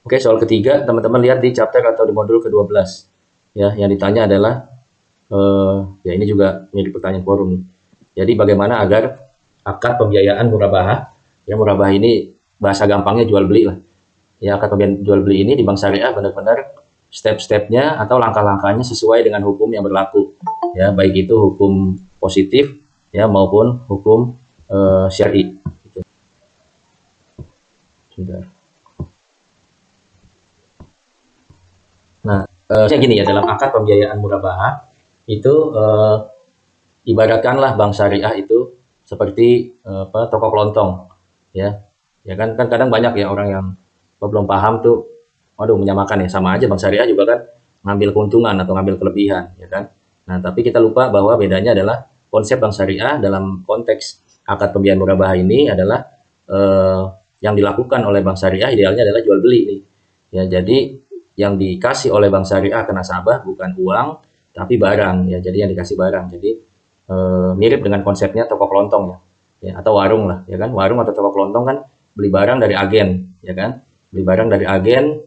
Oke, soal ketiga, teman-teman lihat di chapter atau di modul ke-12. Ya, yang ditanya adalah, ya ini juga menjadi pertanyaan forum nih. Jadi bagaimana agar akad pembiayaan murabahah, ya murabahah ini bahasa gampangnya jual beli lah. Ya, akad pembiayaan jual beli ini di bank syariah benar-benar step-stepnya atau langkah-langkahnya sesuai dengan hukum yang berlaku. Ya, baik itu hukum positif ya maupun hukum syar'i. Sebentar. Nah, gini ya, dalam akad pembiayaan murabahah itu ibaratkanlah bank syariah itu seperti toko kelontong, ya. Ya kan kadang banyak ya orang yang belum paham tuh, waduh menyamakan ya, sama aja bank syariah juga kan ngambil keuntungan atau ngambil kelebihan, ya kan. Nah, tapi kita lupa bahwa bedanya adalah konsep bank syariah dalam konteks akad pembiayaan murabahah ini adalah eh, yang dilakukan oleh bank syariah idealnya adalah jual beli nih. Ya, jadi yang dikasih oleh bank syariah ke nasabah bukan uang tapi barang ya. Jadi yang dikasih barang. Jadi mirip dengan konsepnya toko kelontong ya. Ya, atau warung lah ya kan. Warung atau toko kelontong kan beli barang dari agen ya kan. Beli barang dari agen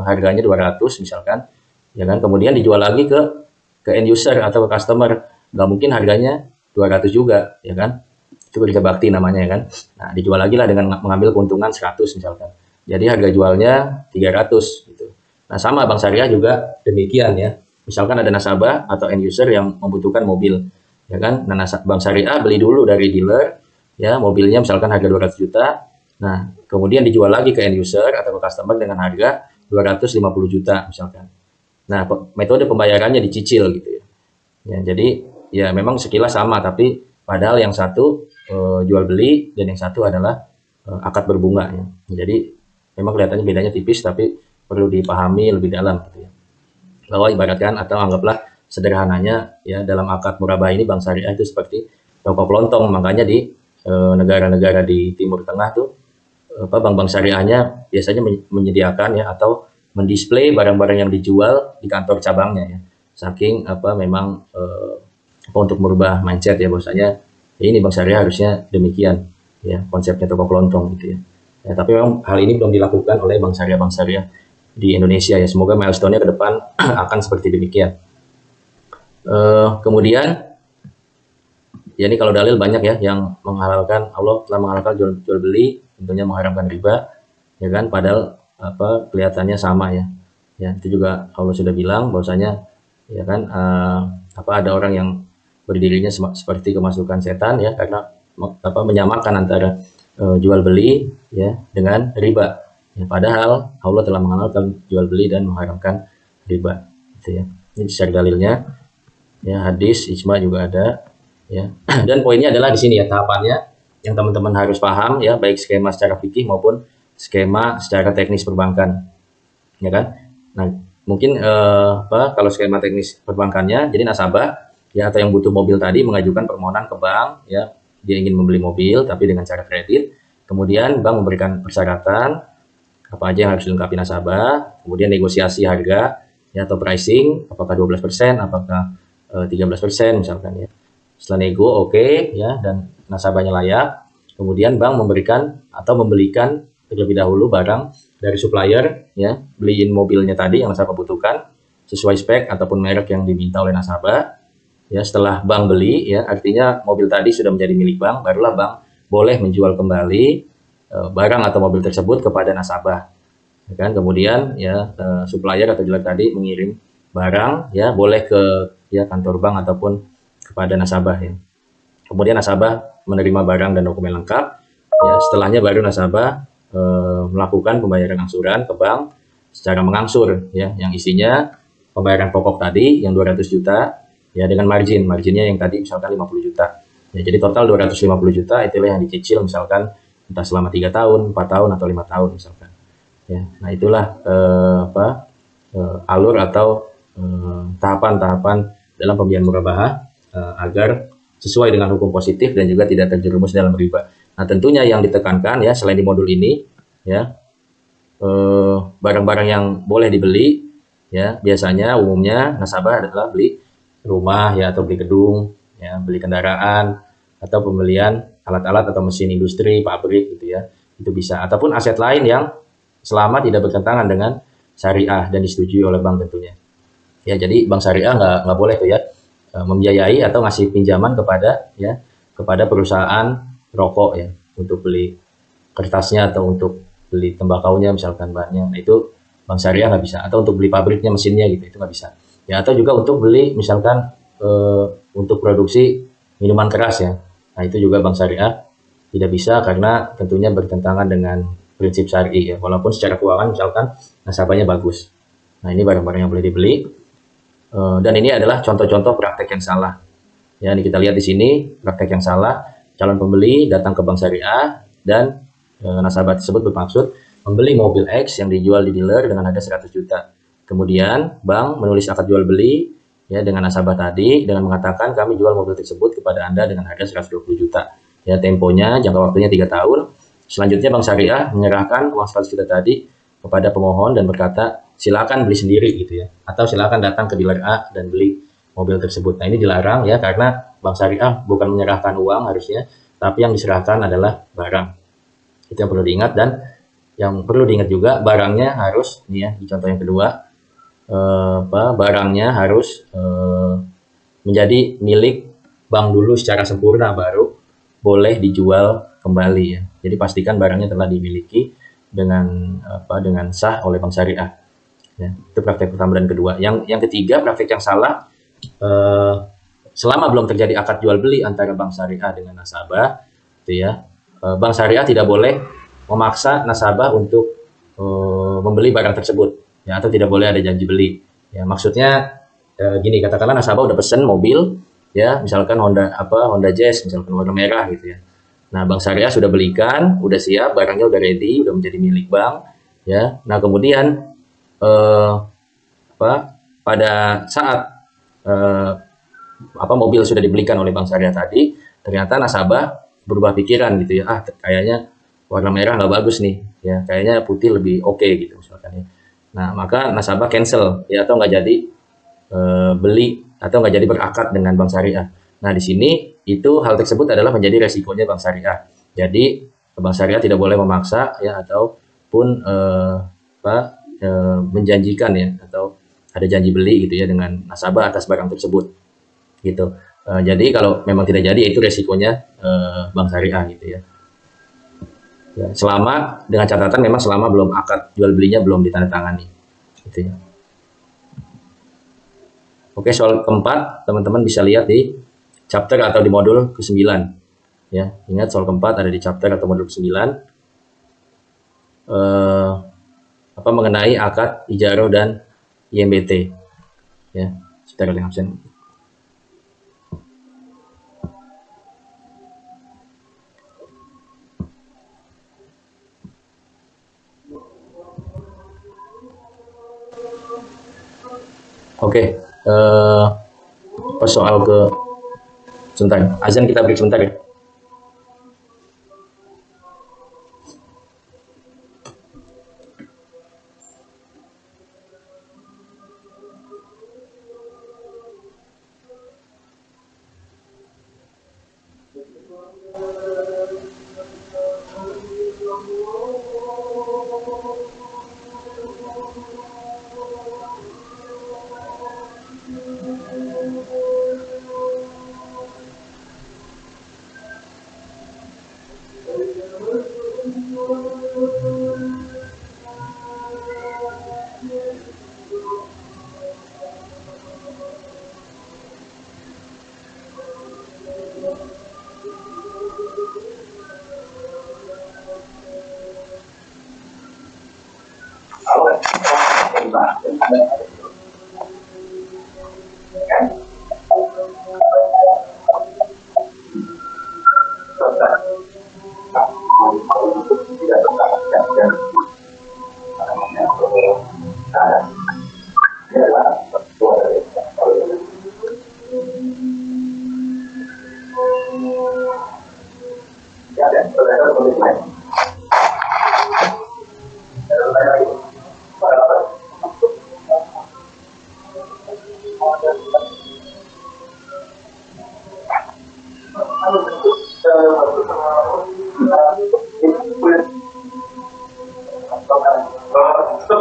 harganya 200 misalkan ya kan. Kemudian dijual lagi ke end user atau ke customer. Nggak mungkin harganya 200 juga ya kan. Itu kerja bakti namanya ya kan. Nah, dijual lagi lah dengan mengambil keuntungan 100 misalkan. Jadi harga jualnya 300 gitu. Nah, sama bank syariah juga demikian ya. Misalkan ada nasabah atau end user yang membutuhkan mobil ya kan. Nah, bank syariah beli dulu dari dealer ya mobilnya misalkan harga 200 juta. Nah, kemudian dijual lagi ke end user atau ke customer dengan harga 250 juta misalkan. Nah, metode pembayarannya dicicil gitu ya. Ya, jadi ya memang sekilas sama tapi padahal yang satu jual beli dan yang satu adalah akad berbunga ya. Jadi memang kelihatannya bedanya tipis tapi perlu dipahami lebih dalam gitu ya. Bahwa ibaratkan atau anggaplah sederhananya ya dalam akad murabah ini bank syariah itu seperti toko kelontong. Makanya di negara-negara di Timur Tengah tuh bank-bank syariahnya biasanya menyediakan ya atau mendisplay barang-barang yang dijual di kantor cabangnya ya. Saking memang untuk merubah mindset ya bahwasanya ya ini bank syariah harusnya demikian ya konsepnya toko kelontong gitu ya. Ya, tapi memang hal ini belum dilakukan oleh bank syariah di Indonesia ya. Semoga milestone-nya ke depan akan seperti demikian. Kemudian ya ini kalau dalil banyak ya yang menghalalkan, Allah telah menghalalkan jual beli, tentunya mengharamkan riba ya kan, padahal kelihatannya sama ya. Ya, itu juga Allah sudah bilang bahwasanya ya kan ada orang yang berdirinya seperti kemasukan setan ya karena menyamakan antara jual beli ya dengan riba. Ya, padahal Allah telah menghalalkan jual beli dan mengharamkan riba. Gitu ya. Ini secara dalilnya. Ya, hadis, ijma juga ada. Ya. Dan poinnya adalah di sini ya tahapannya yang teman-teman harus paham ya baik skema secara fikih maupun skema secara teknis perbankan. Ya kan? Nah, mungkin kalau skema teknis perbankannya jadi nasabah ya atau yang butuh mobil tadi mengajukan permohonan ke bank ya dia ingin membeli mobil tapi dengan cara kredit. Kemudian bank memberikan persyaratan apa aja yang harus dilengkapi nasabah, kemudian negosiasi harga ya atau pricing, apakah 12%, apakah 13% misalkan ya. Setelah nego oke ya dan nasabahnya layak, kemudian bank memberikan atau membelikan terlebih dahulu barang dari supplier ya, beliin mobilnya tadi yang nasabah butuhkan sesuai spek ataupun merek yang diminta oleh nasabah. Ya, setelah bank beli ya artinya mobil tadi sudah menjadi milik bank, barulah bank boleh menjual kembali barang atau mobil tersebut kepada nasabah. Ya kan? Kemudian ya supplier atau dealer tadi mengirim barang ya boleh ke ya kantor bank ataupun kepada nasabah ya. Kemudian nasabah menerima barang dan dokumen lengkap. Ya, setelahnya baru nasabah melakukan pembayaran angsuran ke bank secara mengangsur ya yang isinya pembayaran pokok tadi yang 200 juta ya dengan marginnya yang tadi misalkan 50 juta. Ya, jadi total 250 juta itulah yang dicicil misalkan entah selama 3 tahun, 4 tahun atau 5 tahun misalkan. Ya, nah itulah alur atau tahapan-tahapan dalam pembiayaan murabahah agar sesuai dengan hukum positif dan juga tidak terjerumus dalam riba. Nah, tentunya yang ditekankan ya selain di modul ini ya barang-barang yang boleh dibeli ya biasanya umumnya nasabah adalah beli rumah ya atau beli gedung ya, beli kendaraan atau pembelian alat-alat atau mesin industri, pabrik gitu ya. Itu bisa ataupun aset lain yang selama tidak bertentangan dengan syariah dan disetujui oleh bank tentunya. Ya, jadi bank syariah nggak boleh tuh ya membiayai atau ngasih pinjaman kepada perusahaan rokok ya untuk beli kertasnya atau untuk beli tembakaunya misalkan bahannya. Nah, itu bank syariah nggak bisa, atau untuk beli pabriknya mesinnya gitu itu nggak bisa. Ya, atau juga untuk beli misalkan untuk produksi minuman keras ya. Nah, itu juga bank syariah tidak bisa karena tentunya bertentangan dengan prinsip syar'i ya. Walaupun secara keuangan misalkan nasabahnya bagus. Nah, ini barang-barang yang boleh dibeli. Dan ini adalah contoh-contoh praktek yang salah. Ya, ini kita lihat di sini praktek yang salah. Calon pembeli datang ke bank syariah dan nasabah tersebut bermaksud membeli mobil X yang dijual di dealer dengan harga 100 juta. Kemudian bank menulis akad jual beli ya dengan nasabah tadi dengan mengatakan kami jual mobil tersebut kepada Anda dengan harga 120 juta. Ya, temponya jangka waktunya 3 tahun. Selanjutnya bank syariah menyerahkan uang 100 juta tadi kepada pemohon dan berkata silakan beli sendiri gitu ya, atau silakan datang ke dealer A dan beli mobil tersebut. Nah, ini dilarang ya karena bank syariah bukan menyerahkan uang harusnya, tapi yang diserahkan adalah barang. Itu yang perlu diingat. Dan yang perlu diingat juga barangnya harus nih ya, di contoh yang kedua barangnya harus menjadi milik bank dulu secara sempurna baru boleh dijual kembali ya. Jadi pastikan barangnya telah dimiliki dengan sah oleh bank syariah. Ya, itu praktek pertama dan kedua. Yang ketiga, praktek yang salah selama belum terjadi akad jual beli antara bank syariah dengan nasabah, itu ya, bank syariah tidak boleh memaksa nasabah untuk membeli barang tersebut, ya, atau tidak boleh ada janji beli. Ya, maksudnya gini, katakanlah nasabah udah pesen mobil, ya, misalkan Honda Jazz, misalkan warna merah gitu ya. Nah, bank syariah sudah belikan, udah siap, barangnya udah ready, udah menjadi milik bank, ya. Nah, kemudian pada saat mobil sudah dibelikan oleh bank syariah tadi, ternyata nasabah berubah pikiran gitu ya, kayaknya warna merah nggak bagus nih, ya, kayaknya putih lebih oke gitu misalkan ya. Nah, maka nasabah cancel ya, atau nggak jadi beli atau nggak jadi berakad dengan bank syariah. Nah, di sini itu hal tersebut adalah menjadi resikonya bank syariah. Jadi bank syariah tidak boleh memaksa ya, ataupun menjanjikan ya, atau ada janji beli gitu ya dengan nasabah atas barang tersebut gitu. Jadi kalau memang tidak jadi, itu resikonya bank syariah gitu ya. Ya, selama dengan catatan memang selama belum akad jual belinya belum ditandatangani gitu ya. Oke, soal keempat teman-teman bisa lihat di chapter atau di modul ke-9 ya. Ingat, soal keempat ada di chapter atau modul ke-9 mengenai akad ijaroh dan IMBT ya. Sebentar, yang absen. Oke, soal ke sebentar, azan kita break sebentar ya.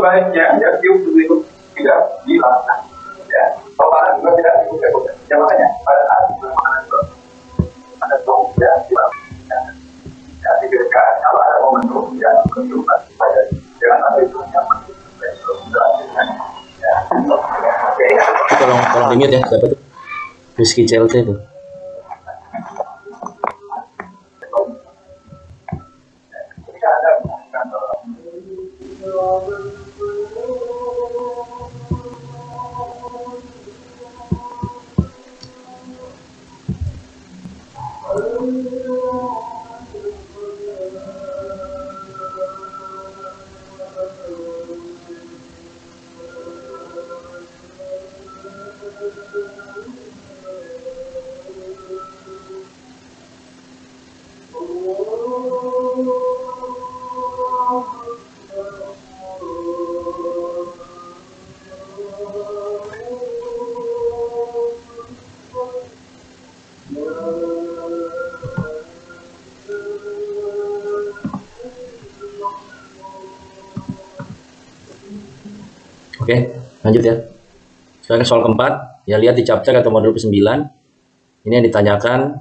sebaiknya ya itu tidak dilarang ya, perubahan juga tidak dilakukan. Ya makanya pada saat perubahan itu ada tuh ya ya diberikan kalau ada momentum yang menunjukkan pada dengan ada itu yang menunjukkan ya. Oke. Tolong di mute ya, siapa tuh? Rizky CLT tuh. Oke, lanjut ya. Sekarang soal keempat, ya lihat di chapter atau modul ke-9. Ini yang ditanyakan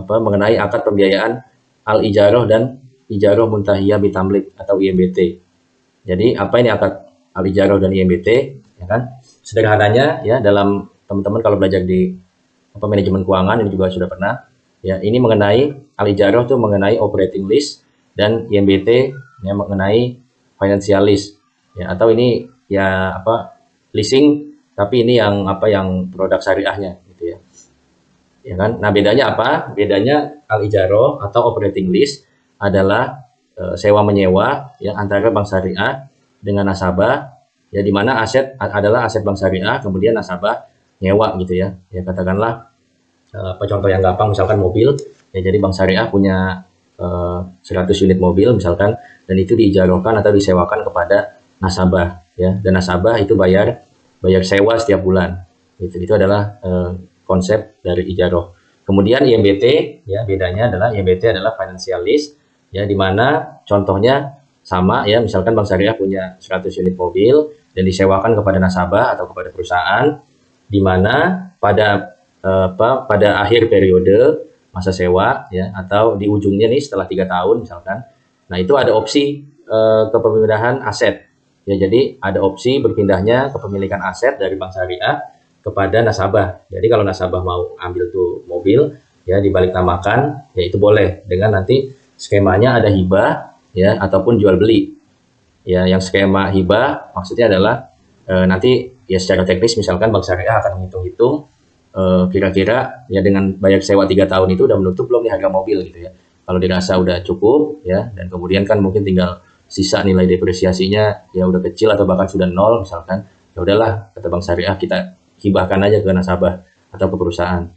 mengenai akad pembiayaan al-ijarah dan ijarah muntahiyah bitamlik atau IMBT. Jadi apa ini akad al-ijarah dan IMBT? Ya kan? Sederhananya ya, dalam teman-teman kalau belajar di manajemen keuangan ini juga sudah pernah. Ya, ini mengenai al-ijarah itu mengenai operating lease dan IMBT ya mengenai financial lease. Ya, atau ini ya leasing, tapi ini yang produk syariahnya gitu ya. Ya kan? Nah, bedanya apa? Bedanya al-ijarah atau operating lease adalah sewa menyewa yang antara bank syariah dengan nasabah, ya di mana aset adalah aset bank syariah, kemudian nasabah nyewa gitu ya. Ya katakanlah contoh yang gampang misalkan mobil, ya jadi bank syariah punya 100 unit mobil misalkan, dan itu diijarahkan atau disewakan kepada nasabah ya, dan nasabah itu bayar sewa setiap bulan. Itu adalah konsep dari ijarah. Kemudian IMBT ya, bedanya adalah IMBT adalah financial lease ya, di mana contohnya sama ya, misalkan bank syariah punya 100 unit mobil dan disewakan kepada nasabah atau kepada perusahaan, di mana pada akhir periode masa sewa ya, atau di ujungnya nih setelah 3 tahun misalkan, nah itu ada opsi kepemilikan aset. Ya, jadi ada opsi berpindahnya kepemilikan aset dari bank syariah kepada nasabah. Jadi kalau nasabah mau ambil tuh mobil ya, dibalik namakan, ya itu boleh dengan nanti skemanya ada hibah ya ataupun jual beli. Ya, yang skema hibah maksudnya adalah nanti ya secara teknis misalkan bank syariah akan menghitung-hitung kira-kira ya dengan bayar sewa 3 tahun itu udah menutup belum nih harga mobil gitu ya. Kalau dirasa udah cukup ya, dan kemudian kan mungkin tinggal sisa nilai depresiasinya ya udah kecil atau bahkan sudah nol misalkan, ya udahlah kata bank syariah kita hibahkan aja ke nasabah atau ke perusahaan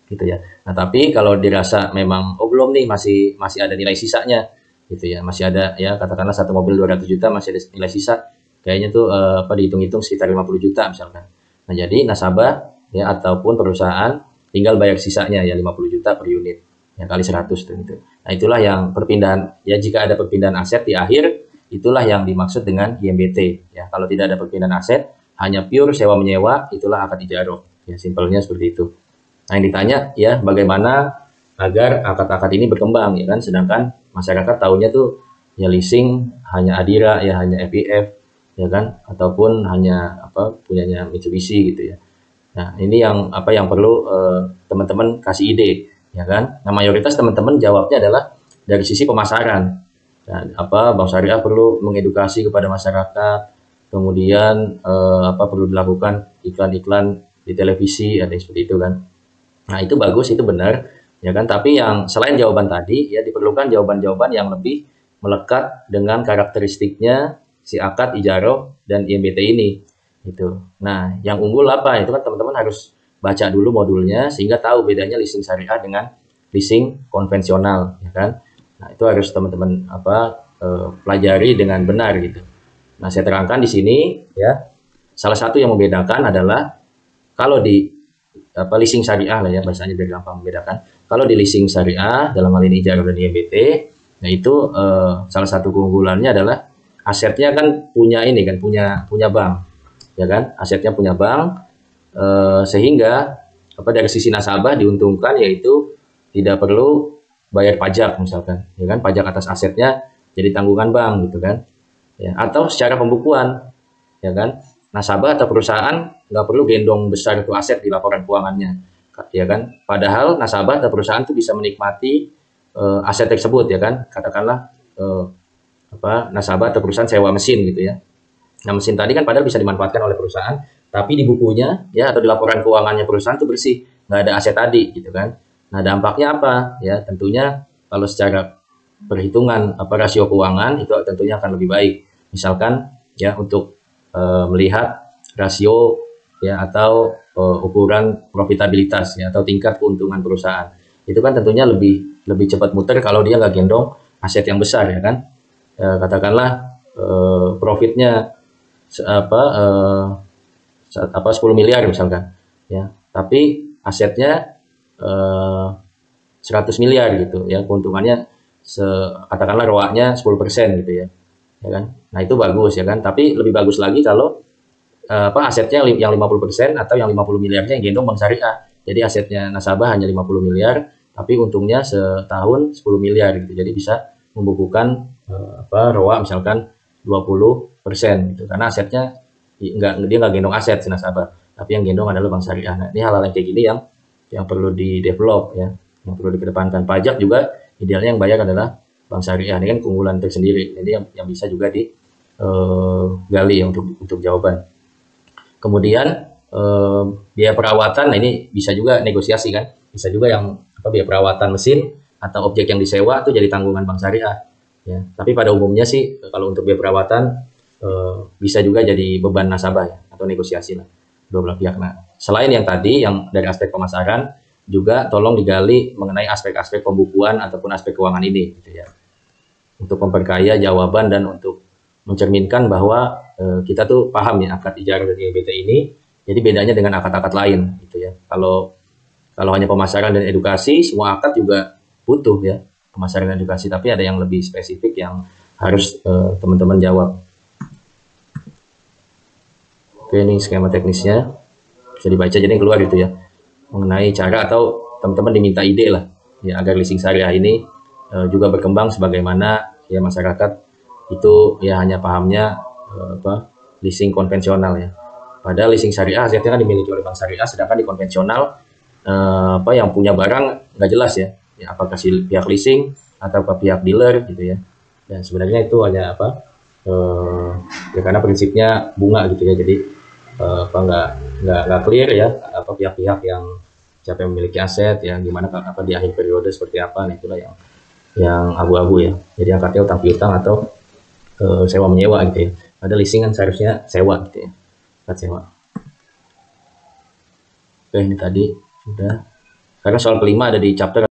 gitu ya. Nah, tapi kalau dirasa memang belum nih, masih ada nilai sisanya gitu ya, masih ada ya katakanlah satu mobil 200 juta masih ada nilai sisa, kayaknya tuh dihitung-hitung sekitar 50 juta misalkan. Nah, jadi nasabah ya ataupun perusahaan tinggal bayar sisanya ya 50 juta per unit ya, kali 100 tuh gitu. Nah, itulah yang perpindahan ya, jika ada perpindahan aset di akhir, itulah yang dimaksud dengan IMBT ya. Kalau tidak ada perpindahan aset, hanya pure sewa menyewa, itulah akad ijarah ya, simpelnya seperti itu. Nah, yang ditanya ya bagaimana agar akad-akad ini berkembang ya kan, sedangkan masyarakat tahunya tuh ya leasing hanya Adira ya, hanya FIF ya kan, ataupun hanya punyanya Mitsubishi gitu ya. Nah, ini yang yang perlu teman-teman kasih ide ya kan. Nah, mayoritas teman-teman jawabnya adalah dari sisi pemasaran. Dan bank syariah perlu mengedukasi kepada masyarakat, kemudian perlu dilakukan iklan-iklan di televisi, ada seperti itu kan. Nah, itu bagus, itu benar ya kan. Tapi yang selain jawaban tadi ya, diperlukan jawaban-jawaban yang lebih melekat dengan karakteristiknya si akad ijarah dan IMBT ini gitu. Nah, yang unggul apa? Itu kan teman-teman harus baca dulu modulnya sehingga tahu bedanya leasing syariah dengan leasing konvensional ya kan. Nah, itu harus teman-teman pelajari dengan benar gitu. Nah, saya terangkan di sini ya, salah satu yang membedakan adalah kalau di leasing syariah lah ya, bahasanya biar gampang membedakan. Kalau di leasing syariah dalam hal ini ijarah dan IMBT, nah itu salah satu keunggulannya adalah asetnya kan punya ini kan, punya bank, ya kan? Asetnya punya bank, sehingga dari sisi nasabah diuntungkan, yaitu tidak perlu bayar pajak misalkan, ya kan? Pajak atas asetnya jadi tanggungan bank gitu kan, ya. Atau secara pembukuan, ya kan? Nasabah atau perusahaan nggak perlu gendong besar itu aset di laporan keuangannya, ya kan? Padahal nasabah atau perusahaan itu bisa menikmati aset tersebut, ya kan? Katakanlah nasabah atau perusahaan sewa mesin gitu ya. Nah, mesin tadi kan padahal bisa dimanfaatkan oleh perusahaan, tapi di bukunya ya atau di laporan keuangannya perusahaan itu bersih, nggak ada aset tadi gitu kan. Nah, dampaknya apa? Ya, tentunya kalau secara perhitungan rasio keuangan itu tentunya akan lebih baik. Misalkan ya untuk melihat rasio ya atau ukuran profitabilitas ya atau tingkat keuntungan perusahaan. Itu kan tentunya lebih cepat muter kalau dia nggak gendong aset yang besar, ya kan. Katakanlah profitnya 10 miliar misalkan, ya, tapi asetnya 100 miliar gitu ya, keuntungannya katakanlah ROA-nya 10% gitu ya, ya kan. Nah, itu bagus, ya kan, tapi lebih bagus lagi kalau asetnya yang 50% atau yang 50 miliarnya yang gendong bank syariah. Jadi asetnya nasabah hanya 50 miliar, tapi untungnya setahun 10 miliar gitu. Jadi bisa membukukan ROA misalkan 20% gitu. Karena asetnya dia nggak gendong aset si nasabah, tapi yang gendong adalah bank syariah. Nah, ini hal-hal yang kayak gini yang perlu di-develop ya, yang perlu dikedepankan. Pajak juga idealnya yang bayar adalah bank syariah. Ini kan keunggulan tersendiri. Jadi yang bisa juga digali ya untuk jawaban. Kemudian biaya perawatan, nah ini bisa juga negosiasi kan, bisa juga yang biaya perawatan mesin atau objek yang disewa itu jadi tanggungan bank syariah ya. Tapi pada umumnya sih kalau untuk biaya perawatan bisa juga jadi beban nasabah ya, atau negosiasi lah dua belah pihak. Nah, selain yang tadi yang dari aspek pemasaran, juga tolong digali mengenai aspek-aspek pembukuan ataupun aspek keuangan ini gitu ya, untuk memperkaya jawaban dan untuk mencerminkan bahwa kita tuh paham ya akad ijarah dari EBT ini. Jadi bedanya dengan akad-akad lain gitu ya. Kalau hanya pemasaran dan edukasi, semua akad juga butuh ya pemasaran dan edukasi, tapi ada yang lebih spesifik yang harus teman-teman jawab. Oke, ini skema teknisnya bisa dibaca, jadi yang keluar gitu ya, mengenai cara atau teman-teman diminta ide lah ya agar leasing syariah ini juga berkembang, sebagaimana ya masyarakat itu ya hanya pahamnya leasing konvensional ya. Padahal leasing syariah asetnya kan dimiliki oleh bank syariah, sedangkan di konvensional yang punya barang nggak jelas ya apakah si pihak leasing atau pihak dealer gitu ya. Dan sebenarnya itu hanya ya karena prinsipnya bunga gitu ya, jadi nggak clear ya pihak-pihak yang siapa yang memiliki aset ya, gimana di akhir periode seperti apa. Nah, itulah yang abu-abu ya. Jadi akadnya utang piutang atau sewa menyewa gitu ya. Ada leasing kan seharusnya sewa gitu ya, akad sewa. Oke, ini tadi sudah. Karena soal kelima ada di chapter